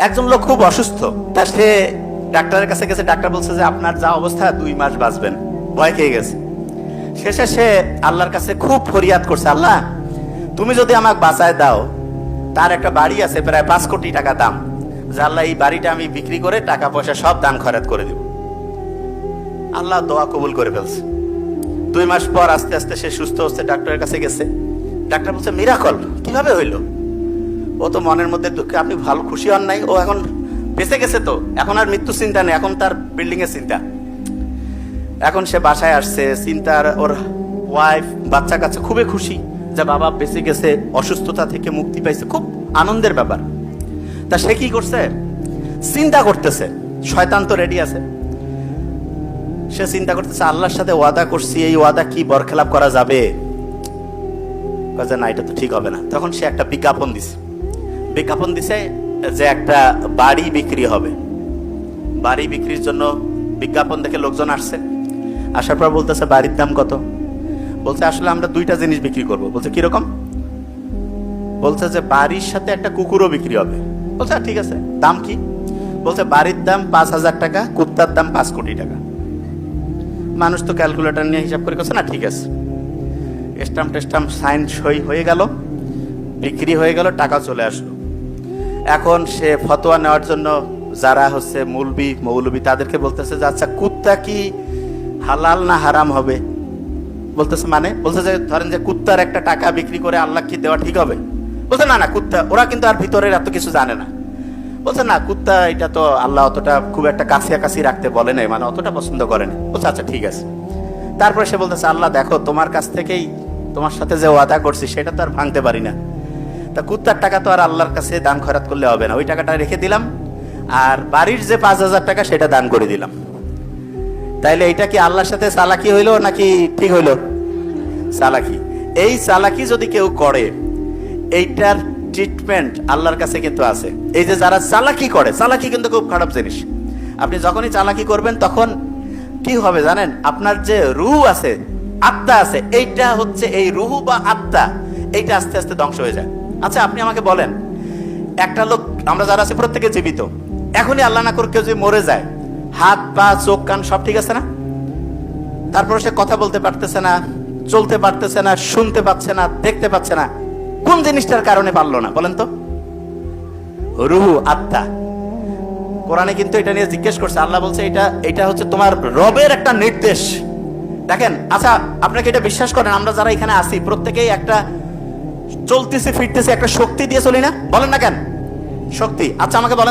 একজন লোক খুব অসুস্থ, তা সে ডাক্তারের কাছে গেছে। ডাক্তার বলছে যে আপনার যা অবস্থা 2 মাস বাঁচবেন। ভয় খেয়ে গেছে। শেষে সে আল্লাহর কাছে খুব ফরিয়াদ করছে, আল্লাহ তুমি যদি আমাকে বাঁচায় দাও, তার একটা বাড়ি আছে প্রায় 5 কোটি টাকা দাম, যে আল্লাহ এই বাড়িটা আমি বিক্রি করে টাকা পয়সা সব দান খয়রাত করে দিব। আল্লাহ দোয়া কবুল করে ফেলছে। 2 মাস পর আস্তে আস্তে সে সুস্থ হচ্ছে, ডাক্তারের কাছে গেছে। ডাক্তার বলছে মিরাকল, কিভাবে হইলো? ও তো মনের মধ্যে দুঃখে, আপনি ভালো খুশি হন নাই? ও এখন বেঁচে গেছে, তো এখন আর মৃত্যু চিন্তা নেই, এখন তার বিল্ডিং এর চিন্তা। এখন সে বাসায় আসছে, চিন্তার, ওর ওয়াইফ বাচ্চা কাছে খুবই খুশি যে বাবা বেঁচে গেছে, অসুস্থতা থেকে মুক্তি পাইছে, খুব আনন্দের ব্যাপার। তা সে কি করছে? চিন্তা করতেছে, শয়তান তো রেডি আছে। সে চিন্তা করতেছে আল্লাহর সাথে ওয়াদা করছি, এই ওয়াদা কি বরখেলাপ করা যাবে? না, এটা তো ঠিক হবে না। তখন সে একটা বিজ্ঞাপন দিছে যে একটা বাড়ি বিক্রি হবে। বাড়ি বিক্রির জন্য বিজ্ঞাপন দেখে লোকজন আসছে। আসার পর বলতেছে বাড়ির দাম কত? বলছে আসলে আমরা 2টা জিনিস বিক্রি করব। বলছে কিরকম? বলছে যে বাড়ির সাথে একটা কুকুরও বিক্রি হবে। বলছে ঠিক আছে, দাম কি? বলছে বাড়ির দাম 5,000 টাকা, কুত্তার দাম 5 কোটি টাকা। মানুষ তো ক্যালকুলেটর নিয়ে হিসাব করে করছে, না ঠিক আছে। স্টাম্প সাইন সই হয়ে গেল, বিক্রি হয়ে গেল, টাকা চলে আসলো। এখন সে ফতোয়া নেওয়ার জন্য যারা হচ্ছে মৌলবি তাদেরকে বলতেছে যে আচ্ছা কুত্তা কি হালাল না হারাম হবে? বলতেছে মানে? বলছে যে ধরেন যে কুত্তার একটা টাকা বিক্রি করে আল্লাহ কি দেওয়া ঠিক হবে? বলছে না কুত্তা, ওরা কিন্তু আর ভিতরের এত কিছু জানে না। বলছে না, কুত্তা এটা তো আল্লাহ অতটা খুব একটা কাছাকাছি রাখতে বলে নাই, মানে অতটা পছন্দ করেন। বলছে আচ্ছা ঠিক আছে। তারপরে সে বলতেছে আল্লাহ দেখো, তোমার কাছ থেকেই তোমার সাথে যে ওয়াদা করছি সেটা তো আর ভাঙতে পারি না। তা কুত্তার টাকা তো আর আল্লাহর কাছে দান খয়রাত করলে হবে না, ওই টাকাটা রেখে দিলাম, আর বাড়ির যে 5,000 টাকা সেটা দান করে দিলাম। তাইলে এটা কি আল্লাহর সাথে চালাকি হইলো নাকি ঠিক হইলো? চালাকি। এই চালাকি যদি কেউ করে, এইটার ট্রিটমেন্ট আল্লাহর কাছে কিন্তু আছে। এই যে যারা চালাকি করে, চালাকি কিন্তু খুব খারাপ জিনিস। আপনি যখনই চালাকি করবেন তখন কি হবে জানেন? আপনার যে রুহ আছে, আত্মা আছে, এইটা হচ্ছে এই রুহ বা আত্মা, এইটা আস্তে আস্তে ধ্বংস হয়ে যায়। আচ্ছা আপনি আমাকে বলেন, একটা লোক, আমরা যারা আছে প্রত্যেকে জীবিত, এখনই আল্লাহ না করে কেউ যদি মরে যায়, হাত পা চোখ কান সব ঠিক আছে না? তারপরে সে কথা বলতে পারতেছে না, চলতে পারতেছে না, শুনতে পাচ্ছে না, দেখতে পাচ্ছে না। কোন জিনিসটার কারণে পারলো না বলেন তো? রুহ, আত্মা। কোরআনে কিন্তু এটা নিয়ে জিজ্ঞেস করছে। আল্লাহ বলছে এটা হচ্ছে তোমার রবের একটা নির্দেশ। দেখেন, আচ্ছা আপনাকে এটা বিশ্বাস করেন, আমরা যারা এখানে আছি প্রত্যেকেই একটা চলতেছি ফিরতেছি একটা শক্তি দিয়ে চলি না? বলেন না কেন শক্তি? আচ্ছা আমাকে বলেন